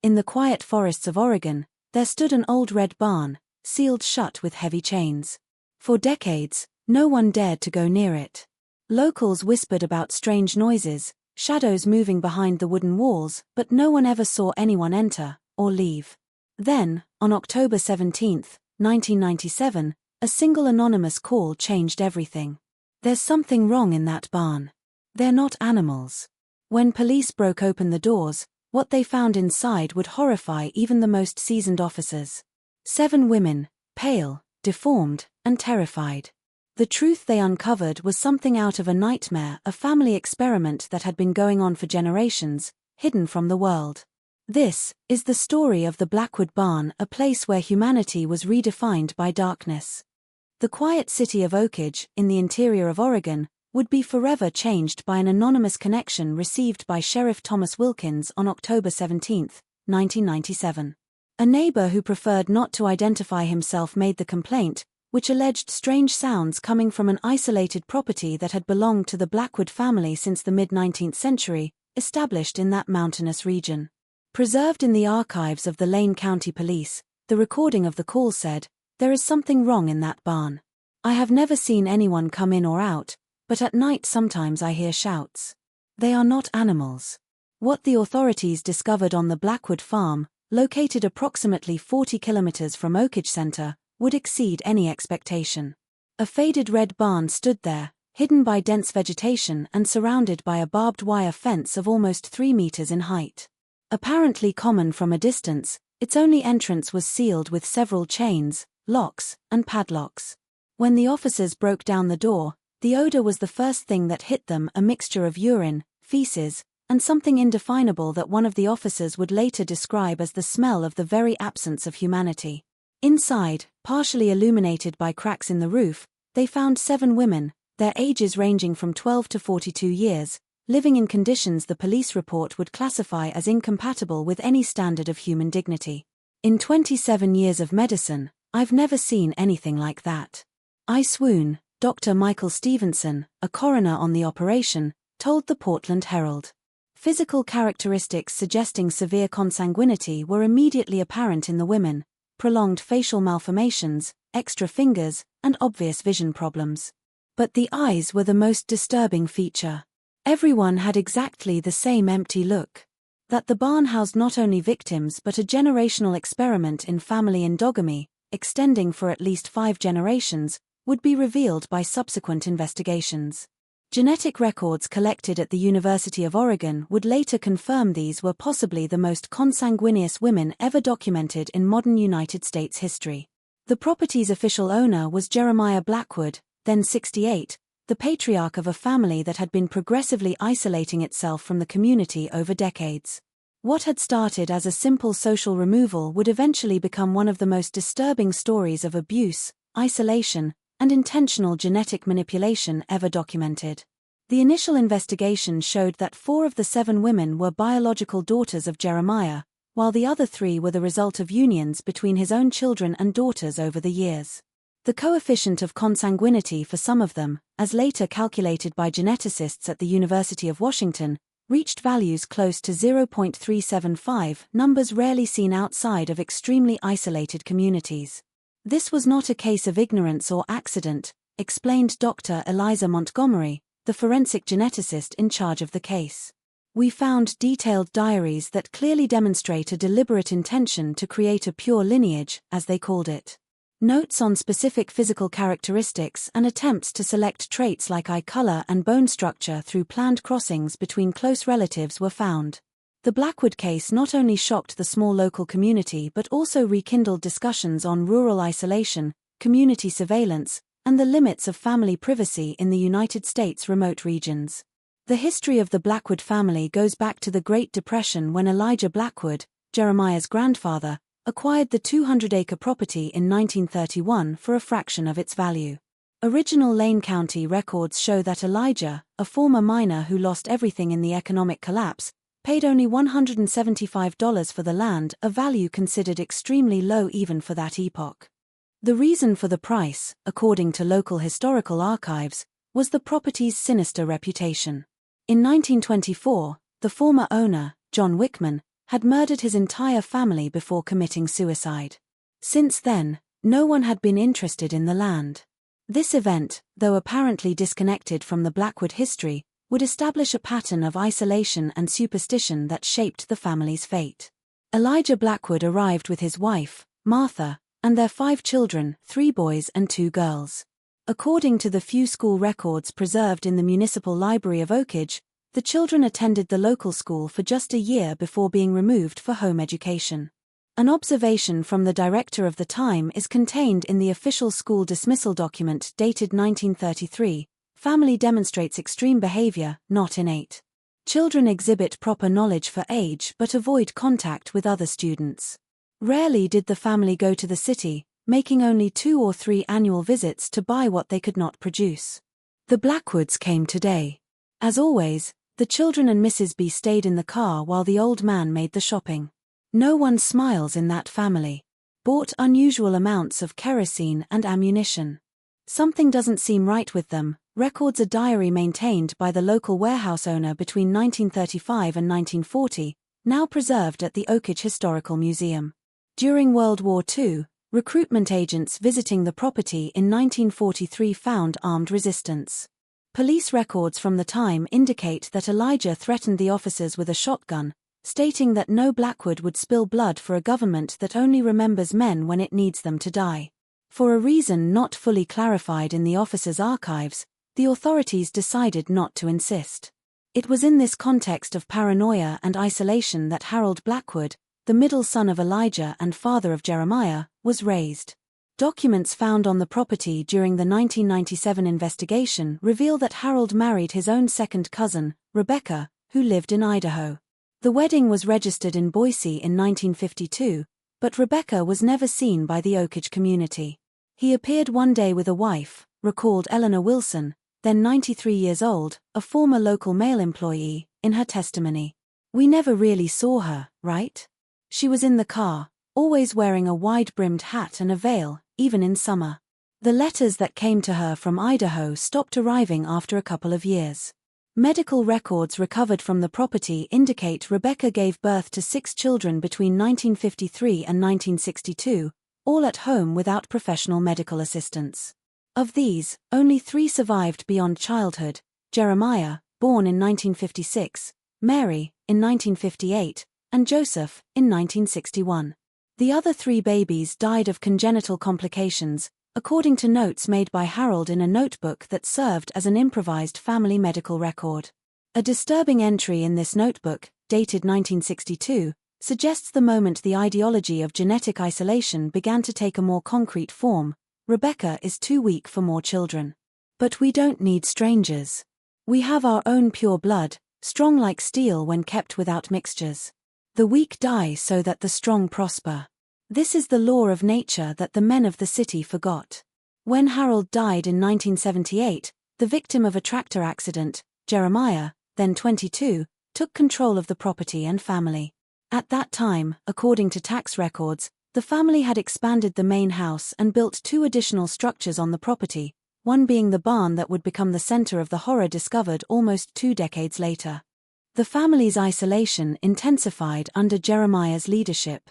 In the quiet forests of Oregon, there stood an old red barn, sealed shut with heavy chains. For decades, no one dared to go near it. Locals whispered about strange noises, shadows moving behind the wooden walls, but no one ever saw anyone enter or leave. Then, on October 17, 1997, a single anonymous call changed everything. "There's something wrong in that barn. They're not animals." When police broke open the doors, what they found inside would horrify even the most seasoned officers. 7 women, pale, deformed, and terrified. The truth they uncovered was something out of a nightmare, a family experiment that had been going on for generations, hidden from the world. This is the story of the Blackwood Barn, a place where humanity was redefined by darkness. The quiet city of Oakage, in the interior of Oregon, would be forever changed by an anonymous connection received by Sheriff Thomas Wilkins on October 17, 1997. A neighbor who preferred not to identify himself made the complaint, which alleged strange sounds coming from an isolated property that had belonged to the Blackwood family since the mid-19th century, established in that mountainous region. Preserved in the archives of the Lane County Police, the recording of the call said, "There is something wrong in that barn. I have never seen anyone come in or out, but at night sometimes I hear shouts. They are not animals." What the authorities discovered on the Blackwood farm, located approximately 40 kilometers from Oakage Center, would exceed any expectation. A faded red barn stood there, hidden by dense vegetation and surrounded by a barbed wire fence of almost 3 meters in height. Apparently common from a distance, its only entrance was sealed with several chains, locks, and padlocks. When the officers broke down the door, the odor was the first thing that hit them, a mixture of urine, feces, and something indefinable that one of the officers would later describe as the smell of the very absence of humanity. Inside, partially illuminated by cracks in the roof, they found 7 women, their ages ranging from 12 to 42 years, living in conditions the police report would classify as incompatible with any standard of human dignity. "In 27 years of medicine, I've never seen anything like that. I swoon," Dr. Michael Stevenson, a coroner on the operation, told the Portland Herald. Physical characteristics suggesting severe consanguinity were immediately apparent in the women: prolonged facial malformations, extra fingers, and obvious vision problems. But the eyes were the most disturbing feature. Everyone had exactly the same empty look. That the barn housed not only victims but a generational experiment in family endogamy, extending for at least 5 generations, would be revealed by subsequent investigations. Genetic records collected at the University of Oregon would later confirm these were possibly the most consanguineous women ever documented in modern United States history. The property's official owner was Jeremiah Blackwood, then 68, the patriarch of a family that had been progressively isolating itself from the community over decades. What had started as a simple social removal would eventually become one of the most disturbing stories of abuse, isolation, and intentional genetic manipulation ever documented. The initial investigation showed that 4 of the 7 women were biological daughters of Jeremiah, while the other 3 were the result of unions between his own children and daughters over the years. The coefficient of consanguinity for some of them, as later calculated by geneticists at the University of Washington, reached values close to 0.375, numbers rarely seen outside of extremely isolated communities. This was not a case of ignorance or accident, explained Dr. Eliza Montgomery, the forensic geneticist in charge of the case. "We found detailed diaries that clearly demonstrate a deliberate intention to create a pure lineage, as they called it. Notes on specific physical characteristics and attempts to select traits like eye color and bone structure through planned crossings between close relatives were found." The Blackwood case not only shocked the small local community but also rekindled discussions on rural isolation, community surveillance, and the limits of family privacy in the United States' remote regions. The history of the Blackwood family goes back to the Great Depression when Elijah Blackwood, Jeremiah's grandfather, acquired the 200-acre property in 1931 for a fraction of its value. Original Lane County records show that Elijah, a former miner who lost everything in the economic collapse, paid only $175 for the land, a value considered extremely low even for that epoch. The reason for the price, according to local historical archives, was the property's sinister reputation. In 1924, the former owner, John Wickman, had murdered his entire family before committing suicide. Since then, no one had been interested in the land. This event, though apparently disconnected from the Blackwood history, would establish a pattern of isolation and superstition that shaped the family's fate. Elijah Blackwood arrived with his wife, Martha, and their 5 children, 3 boys and 2 girls. According to the few school records preserved in the Municipal Library of Oakage, the children attended the local school for just a year before being removed for home education. An observation from the director of the time is contained in the official school dismissal document dated 1933. Family demonstrates extreme behavior, not innate. Children exhibit proper knowledge for age but avoid contact with other students. Rarely did the family go to the city, making only 2 or 3 annual visits to buy what they could not produce. The Blackwoods came today. As always, the children and Mrs. B stayed in the car while the old man made the shopping. No one smiles in that family. Bought unusual amounts of kerosene and ammunition. Something doesn't seem right with them, records a diary maintained by the local warehouse owner between 1935 and 1940, now preserved at the Oakage Historical Museum. During World War II, recruitment agents visiting the property in 1943 found armed resistance. Police records from the time indicate that Elijah threatened the officers with a shotgun, stating that no Blackwood would spill blood for a government that only remembers men when it needs them to die. For a reason not fully clarified in the officers' archives, the authorities decided not to insist. It was in this context of paranoia and isolation that Harold Blackwood, the middle son of Elijah and father of Jeremiah, was raised. Documents found on the property during the 1997 investigation reveal that Harold married his own second cousin, Rebecca, who lived in Idaho. The wedding was registered in Boise in 1952, but Rebecca was never seen by the Oakage community. He appeared one day with a wife, recalled Eleanor Wilson, then 93 years old, a former local mail employee, in her testimony. "We never really saw her, right? She was in the car, always wearing a wide-brimmed hat and a veil, even in summer. The letters that came to her from Idaho stopped arriving after a couple of years." Medical records recovered from the property indicate Rebecca gave birth to 6 children between 1953 and 1962, all at home without professional medical assistance. Of these, only 3 survived beyond childhood: Jeremiah, born in 1956, Mary, in 1958, and Joseph, in 1961. The other 3 babies died of congenital complications, according to notes made by Harold in a notebook that served as an improvised family medical record. A disturbing entry in this notebook, dated 1962, suggests the moment the ideology of genetic isolation began to take a more concrete form: Rebecca is too weak for more children. But we don't need strangers. We have our own pure blood, strong like steel when kept without mixtures. The weak die so that the strong prosper. This is the law of nature that the men of the city forgot. When Harold died in 1978, the victim of a tractor accident, Jeremiah, then 22, took control of the property and family. At that time, according to tax records, the family had expanded the main house and built 2 additional structures on the property, one being the barn that would become the center of the horror discovered almost 2 decades later. The family's isolation intensified under Jeremiah's leadership.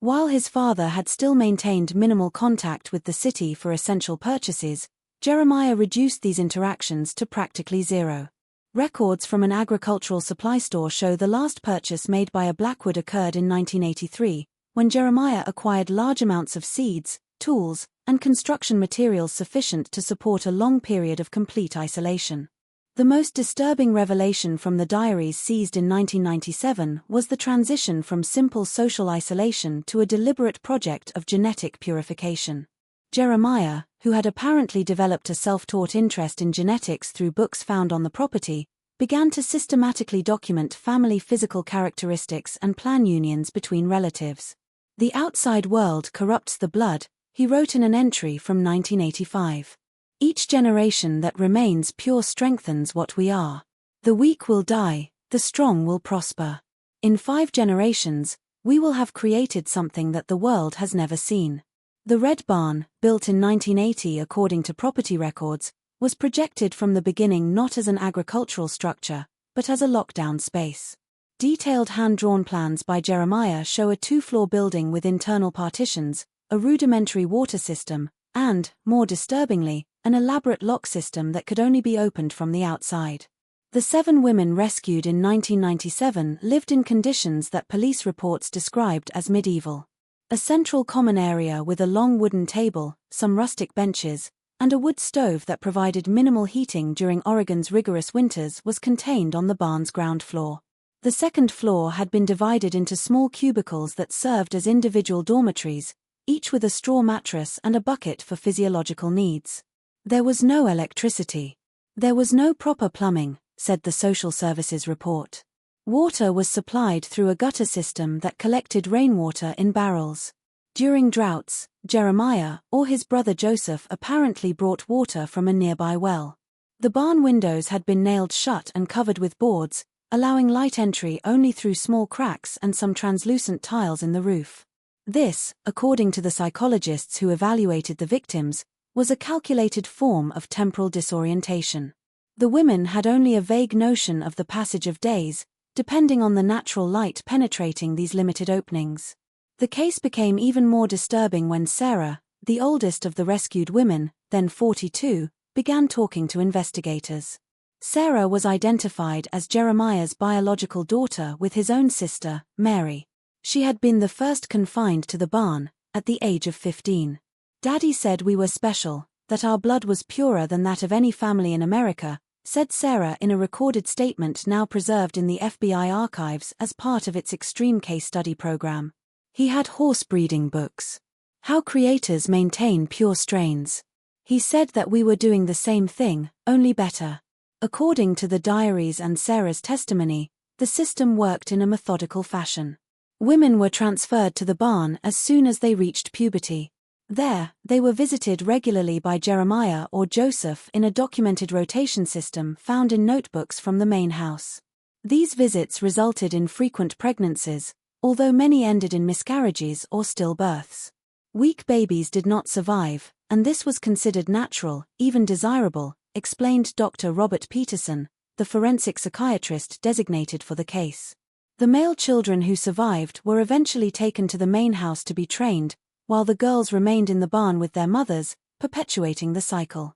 While his father had still maintained minimal contact with the city for essential purchases, Jeremiah reduced these interactions to practically zero. Records from an agricultural supply store show the last purchase made by a Blackwood occurred in 1983, when Jeremiah acquired large amounts of seeds, tools, and construction materials sufficient to support a long period of complete isolation. The most disturbing revelation from the diaries seized in 1997 was the transition from simple social isolation to a deliberate project of genetic purification. Jeremiah, who had apparently developed a self-taught interest in genetics through books found on the property, began to systematically document family physical characteristics and plan unions between relatives. "The outside world corrupts the blood," he wrote in an entry from 1985. "Each generation that remains pure strengthens what we are. The weak will die, the strong will prosper. In 5 generations, we will have created something that the world has never seen." The Red Barn, built in 1980 according to property records, was projected from the beginning not as an agricultural structure, but as a lockdown space. Detailed hand-drawn plans by Jeremiah show a 2-floor building with internal partitions, a rudimentary water system, and, more disturbingly, an elaborate lock system that could only be opened from the outside. The 7 women rescued in 1997 lived in conditions that police reports described as medieval. A central common area with a long wooden table, some rustic benches, and a wood stove that provided minimal heating during Oregon's rigorous winters was contained on the barn's ground floor. The second floor had been divided into small cubicles that served as individual dormitories, each with a straw mattress and a bucket for physiological needs. There was no electricity. There was no proper plumbing, said the Social Services report. Water was supplied through a gutter system that collected rainwater in barrels. During droughts, Jeremiah or his brother Joseph apparently brought water from a nearby well. The barn windows had been nailed shut and covered with boards, allowing light entry only through small cracks and some translucent tiles in the roof. This, according to the psychologists who evaluated the victims, was a calculated form of temporal disorientation. The women had only a vague notion of the passage of days, depending on the natural light penetrating these limited openings. The case became even more disturbing when Sarah, the oldest of the rescued women, then 42, began talking to investigators. Sarah was identified as Jeremiah's biological daughter with his own sister, Mary. She had been the first confined to the barn, at the age of 15. "Daddy said we were special, that our blood was purer than that of any family in America," said Sarah in a recorded statement now preserved in the FBI archives as part of its extreme case study program. "He had horse breeding books. How creators maintain pure strains. He said that we were doing the same thing, only better." According to the diaries and Sarah's testimony, the system worked in a methodical fashion. Women were transferred to the barn as soon as they reached puberty. There, they were visited regularly by Jeremiah or Joseph in a documented rotation system found in notebooks from the main house. These visits resulted in frequent pregnancies, although many ended in miscarriages or stillbirths. Weak babies did not survive, and this was considered natural, even desirable, explained Dr. Robert Peterson, the forensic psychiatrist designated for the case. The male children who survived were eventually taken to the main house to be trained, while the girls remained in the barn with their mothers, perpetuating the cycle.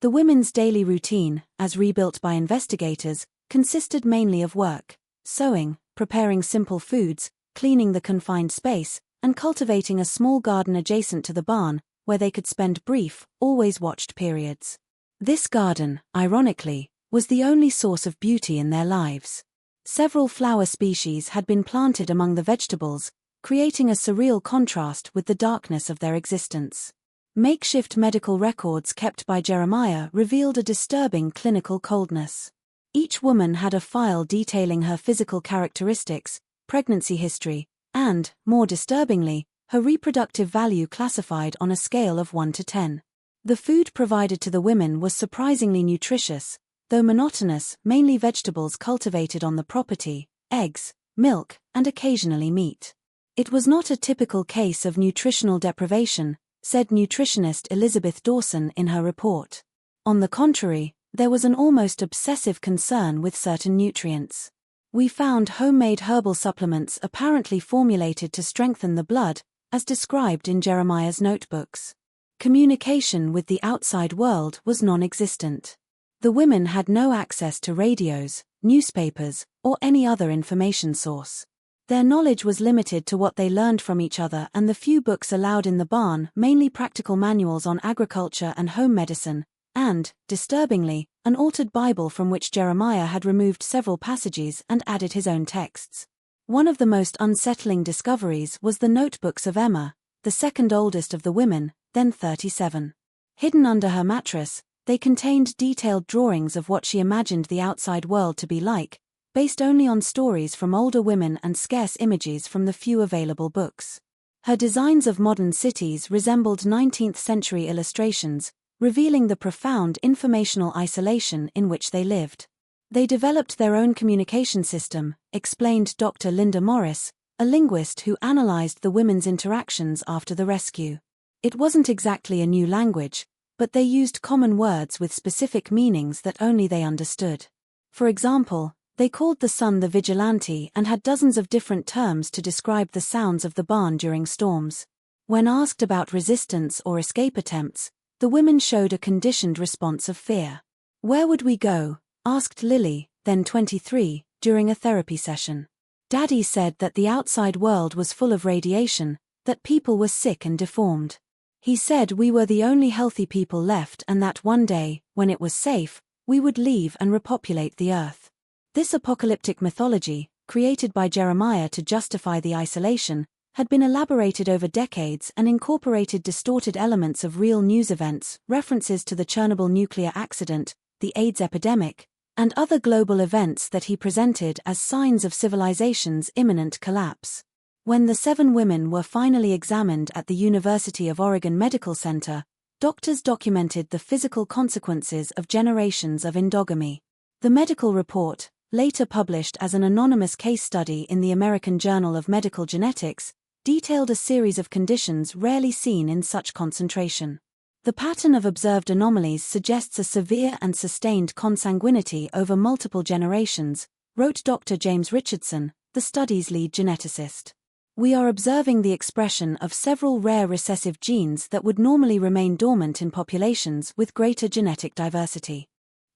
The women's daily routine, as rebuilt by investigators, consisted mainly of work, sewing, preparing simple foods, cleaning the confined space, and cultivating a small garden adjacent to the barn, where they could spend brief, always watched periods. This garden, ironically, was the only source of beauty in their lives. Several flower species had been planted among the vegetables, creating a surreal contrast with the darkness of their existence. Makeshift medical records kept by Jeremiah revealed a disturbing clinical coldness. Each woman had a file detailing her physical characteristics, pregnancy history, and, more disturbingly, her reproductive value classified on a scale of 1 to 10. The food provided to the women was surprisingly nutritious, though monotonous, mainly vegetables cultivated on the property, eggs, milk, and occasionally meat. It was not a typical case of nutritional deprivation, said nutritionist Elizabeth Dawson in her report. On the contrary, there was an almost obsessive concern with certain nutrients. "We found homemade herbal supplements apparently formulated to strengthen the blood, as described in Jeremiah's notebooks. Communication with the outside world was non-existent. The women had no access to radios, newspapers, or any other information source. Their knowledge was limited to what they learned from each other, and the few books allowed in the barn, mainly practical manuals on agriculture and home medicine, and, disturbingly, an altered Bible from which Jeremiah had removed several passages and added his own texts. One of the most unsettling discoveries was the notebooks of Emma, the second oldest of the women, then 37. Hidden under her mattress, they contained detailed drawings of what she imagined the outside world to be like, based only on stories from older women and scarce images from the few available books. Her designs of modern cities resembled 19th-century illustrations, revealing the profound informational isolation in which they lived. They developed their own communication system, explained Dr. Linda Morris, a linguist who analyzed the women's interactions after the rescue. It wasn't exactly a new language, but they used common words with specific meanings that only they understood. For example, They called the sun the vigilante and had dozens of different terms to describe the sounds of the barn during storms. When asked about resistance or escape attempts, the women showed a conditioned response of fear. "Where would we go?" asked Lily, then 23, during a therapy session. "Daddy said that the outside world was full of radiation, that people were sick and deformed. He said we were the only healthy people left and that one day, when it was safe, we would leave and repopulate the earth." This apocalyptic mythology, created by Jeremiah to justify the isolation, had been elaborated over decades and incorporated distorted elements of real news events, references to the Chernobyl nuclear accident, the AIDS epidemic, and other global events that he presented as signs of civilization's imminent collapse. When the 7 women were finally examined at the University of Oregon Medical Center, doctors documented the physical consequences of generations of endogamy. The medical report, later published as an anonymous case study in the American Journal of Medical Genetics, detailed a series of conditions rarely seen in such concentration. The pattern of observed anomalies suggests a severe and sustained consanguinity over multiple generations, wrote Dr. James Richardson, the study's lead geneticist. "We are observing the expression of several rare recessive genes that would normally remain dormant in populations with greater genetic diversity."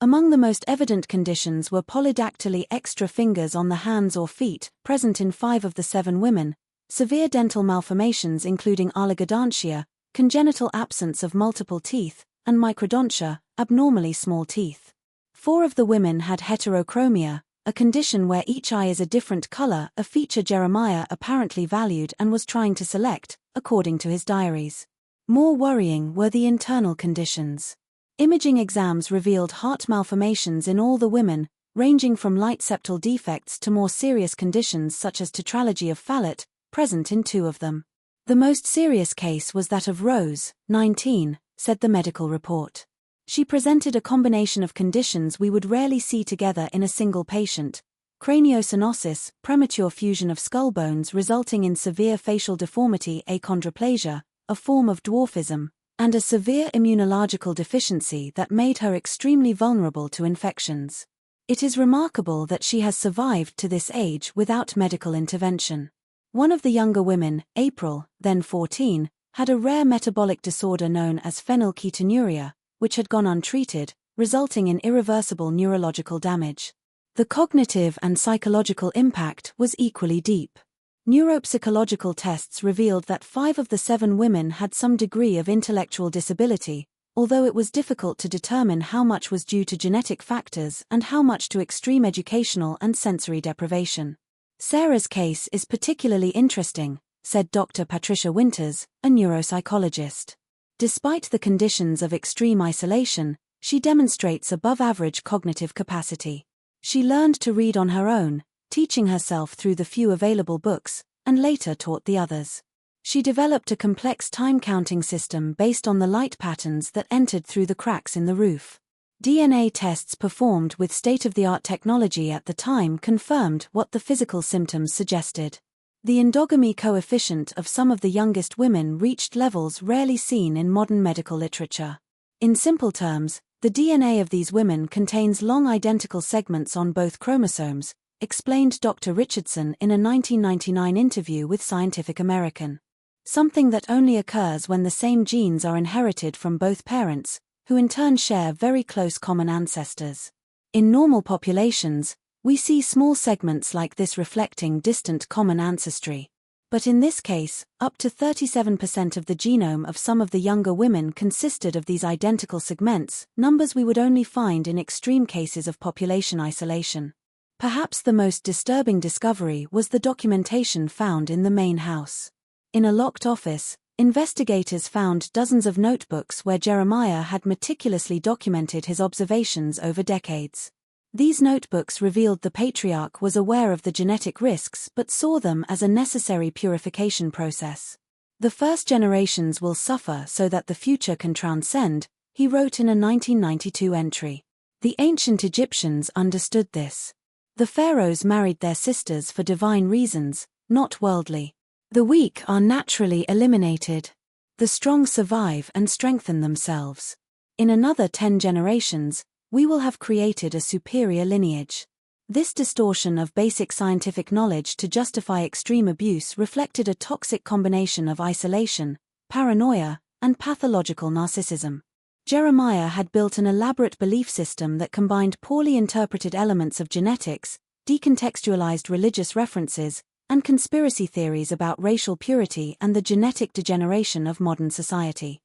Among the most evident conditions were polydactyly extra fingers on the hands or feet, present in 5 of the 7 women, severe dental malformations including oligodontia, congenital absence of multiple teeth, and microdontia, abnormally small teeth. 4 of the women had heterochromia, a condition where each eye is a different color, a feature Jeremiah apparently valued and was trying to select, according to his diaries. More worrying were the internal conditions. Imaging exams revealed heart malformations in all the women, ranging from light septal defects to more serious conditions such as tetralogy of Fallot, present in 2 of them. The most serious case was that of Rose, 19, said the medical report. She presented a combination of conditions we would rarely see together in a single patient: craniosynosis, premature fusion of skull bones resulting in severe facial deformity, achondroplasia, a form of dwarfism, and a severe immunological deficiency that made her extremely vulnerable to infections. It is remarkable that she has survived to this age without medical intervention. One of the younger women, April, then 14, had a rare metabolic disorder known as phenylketonuria, which had gone untreated, resulting in irreversible neurological damage. The cognitive and psychological impact was equally deep. Neuropsychological tests revealed that 5 of the 7 women had some degree of intellectual disability, although it was difficult to determine how much was due to genetic factors and how much to extreme educational and sensory deprivation. "Sarah's case is particularly interesting," said Dr. Patricia Winters, a neuropsychologist. "Despite the conditions of extreme isolation, she demonstrates above-average cognitive capacity. She learned to read on her own, teaching herself through the few available books, and later taught the others. She developed a complex time-counting system based on the light patterns that entered through the cracks in the roof. DNA tests performed with state-of-the-art technology at the time confirmed what the physical symptoms suggested. The endogamy coefficient of some of the youngest women reached levels rarely seen in modern medical literature. In simple terms, the DNA of these women contains long identical segments on both chromosomes, explained Dr. Richardson in a 1999 interview with Scientific American. Something that only occurs when the same genes are inherited from both parents, who in turn share very close common ancestors. In normal populations, we see small segments like this reflecting distant common ancestry. But in this case, up to 37% of the genome of some of the younger women consisted of these identical segments, numbers we would only find in extreme cases of population isolation. Perhaps the most disturbing discovery was the documentation found in the main house. In a locked office, investigators found dozens of notebooks where Jeremiah had meticulously documented his observations over decades. These notebooks revealed the patriarch was aware of the genetic risks but saw them as a necessary purification process. "The first generations will suffer so that the future can transcend," he wrote in a 1992 entry. The ancient Egyptians understood this. The pharaohs married their sisters for divine reasons, not worldly. The weak are naturally eliminated. The strong survive and strengthen themselves. In another 10 generations, we will have created a superior lineage. This distortion of basic scientific knowledge to justify extreme abuse reflected a toxic combination of isolation, paranoia, and pathological narcissism. Jeremiah had built an elaborate belief system that combined poorly interpreted elements of genetics, decontextualized religious references, and conspiracy theories about racial purity and the genetic degeneration of modern society.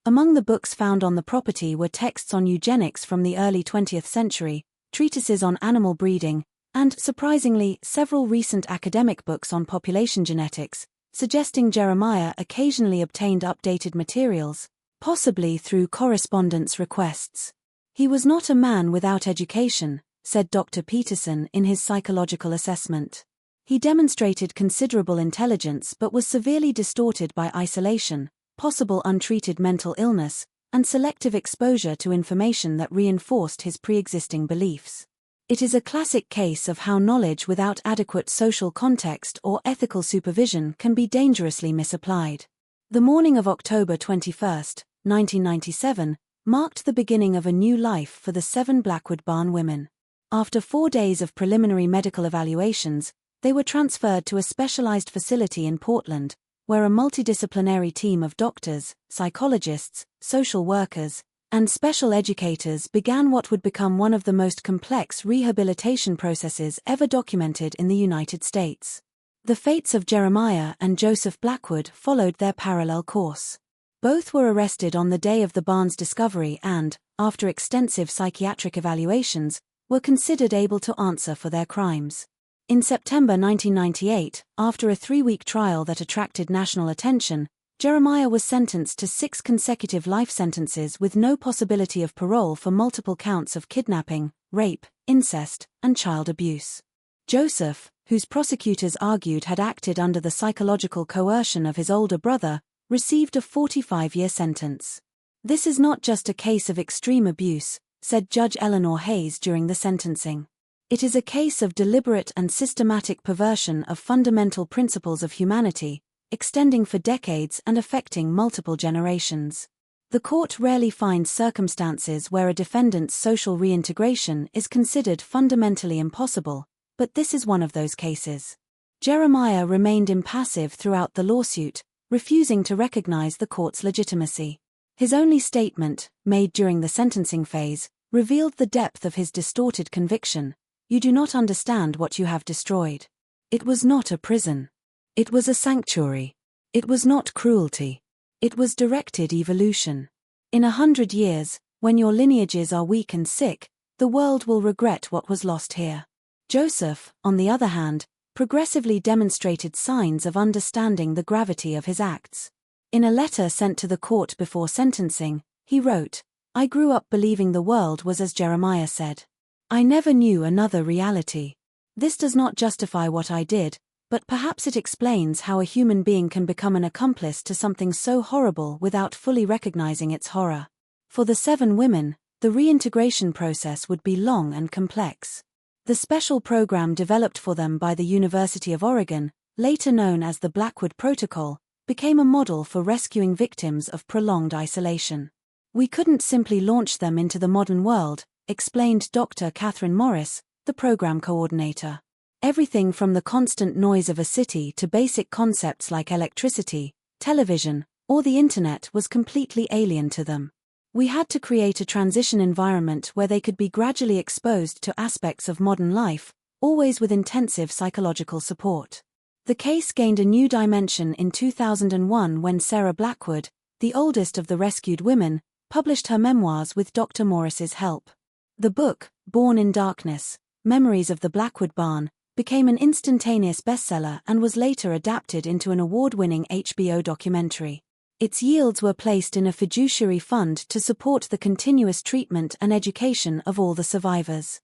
Among the books found on the property were texts on eugenics from the early 20th century, treatises on animal breeding, and, surprisingly, several recent academic books on population genetics, suggesting Jeremiah occasionally obtained updated materials, possibly through correspondence requests. He was not a man without education, said Dr. Peterson in his psychological assessment. He demonstrated considerable intelligence but was severely distorted by isolation, possible untreated mental illness, and selective exposure to information that reinforced his pre-existing beliefs. It is a classic case of how knowledge without adequate social context or ethical supervision can be dangerously misapplied. The morning of October 21, 1997, marked the beginning of a new life for the 7 Blackwood Barn women. After 4 days of preliminary medical evaluations, they were transferred to a specialized facility in Portland, where a multidisciplinary team of doctors, psychologists, social workers, and special educators began what would become one of the most complex rehabilitation processes ever documented in the United States. The fates of Jeremiah and Joseph Blackwood followed their parallel course. Both were arrested on the day of the barn's discovery and, after extensive psychiatric evaluations, were considered able to answer for their crimes. In September 1998, after a 3-week trial that attracted national attention, Jeremiah was sentenced to 6 consecutive life sentences with no possibility of parole for multiple counts of kidnapping, rape, incest, and child abuse. Joseph, whose prosecutors argued had acted under the psychological coercion of his older brother, received a 45-year sentence. "This is not just a case of extreme abuse," said Judge Eleanor Hayes during the sentencing. "It is a case of deliberate and systematic perversion of fundamental principles of humanity, extending for decades and affecting multiple generations." The court rarely finds circumstances where a defendant's social reintegration is considered fundamentally impossible, but this is one of those cases. Jeremiah remained impassive throughout the lawsuit, refusing to recognize the court's legitimacy. His only statement, made during the sentencing phase, revealed the depth of his distorted conviction: "You do not understand what you have destroyed. It was not a prison. It was a sanctuary. It was not cruelty. It was directed evolution. In 100 years, when your lineages are weak and sick, the world will regret what was lost here." Joseph, on the other hand, progressively demonstrated signs of understanding the gravity of his acts. In a letter sent to the court before sentencing, he wrote, "I grew up believing the world was as Jeremiah said. I never knew another reality. This does not justify what I did, but perhaps it explains how a human being can become an accomplice to something so horrible without fully recognizing its horror." For the 7 women, the reintegration process would be long and complex. The special program developed for them by the University of Oregon, later known as the Blackwood Protocol, became a model for rescuing victims of prolonged isolation. "We couldn't simply launch them into the modern world," explained Dr. Catherine Morris, the program coordinator. "Everything from the constant noise of a city to basic concepts like electricity, television, or the internet was completely alien to them. We had to create a transition environment where they could be gradually exposed to aspects of modern life, always with intensive psychological support." The case gained a new dimension in 2001 when Sarah Blackwood, the oldest of the rescued women, published her memoirs with Dr. Morris's help. The book, Born in Darkness: Memories of the Blackwood Barn, became an instantaneous bestseller and was later adapted into an award-winning HBO documentary. Its yields were placed in a fiduciary fund to support the continuous treatment and education of all the survivors.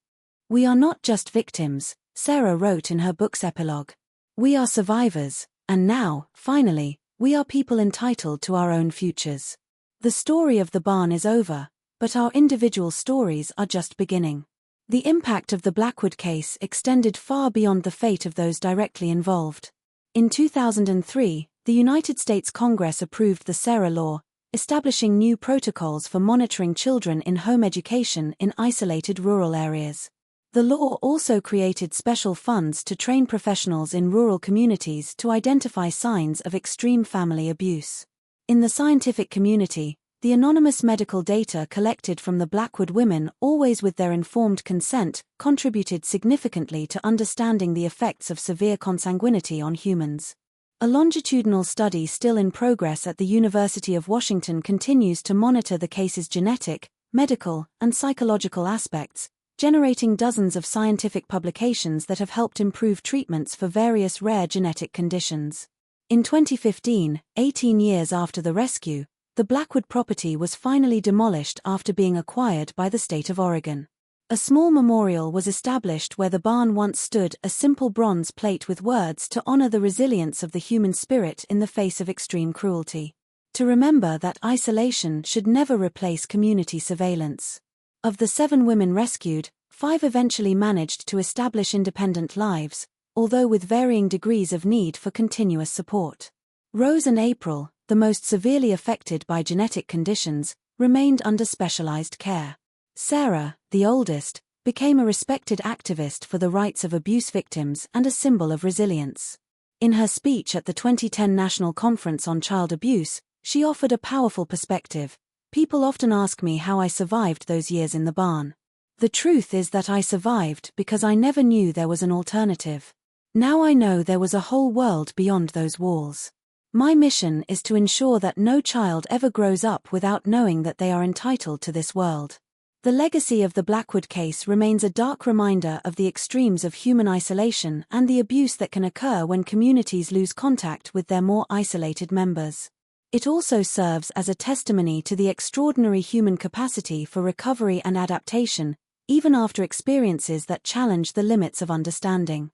"We are not just victims," Sarah wrote in her book's epilogue. "We are survivors, and now, finally, we are people entitled to our own futures. The story of the barn is over, but our individual stories are just beginning." The impact of the Blackwood case extended far beyond the fate of those directly involved. In 2003, the United States Congress approved the SARA law, establishing new protocols for monitoring children in home education in isolated rural areas. The law also created special funds to train professionals in rural communities to identify signs of extreme family abuse. In the scientific community, the anonymous medical data collected from the Blackwood women, always with their informed consent, contributed significantly to understanding the effects of severe consanguinity on humans. A longitudinal study still in progress at the University of Washington continues to monitor the case's genetic, medical, and psychological aspects, generating dozens of scientific publications that have helped improve treatments for various rare genetic conditions. In 2015, 18 years after the rescue, the Blackwood property was finally demolished after being acquired by the state of Oregon. A small memorial was established where the barn once stood, a simple bronze plate with words to honor the resilience of the human spirit in the face of extreme cruelty. To remember that isolation should never replace community surveillance. Of the 7 women rescued, 5 eventually managed to establish independent lives, although with varying degrees of need for continuous support. Rose and April, the most severely affected by genetic conditions, remained under specialized care. Sarah, the oldest, became a respected activist for the rights of abuse victims and a symbol of resilience. In her speech at the 2010 National Conference on Child Abuse, she offered a powerful perspective. "People often ask me how I survived those years in the barn. The truth is that I survived because I never knew there was an alternative. Now I know there was a whole world beyond those walls. My mission is to ensure that no child ever grows up without knowing that they are entitled to this world." The legacy of the Blackwood case remains a dark reminder of the extremes of human isolation and the abuse that can occur when communities lose contact with their more isolated members. It also serves as a testimony to the extraordinary human capacity for recovery and adaptation, even after experiences that challenge the limits of understanding.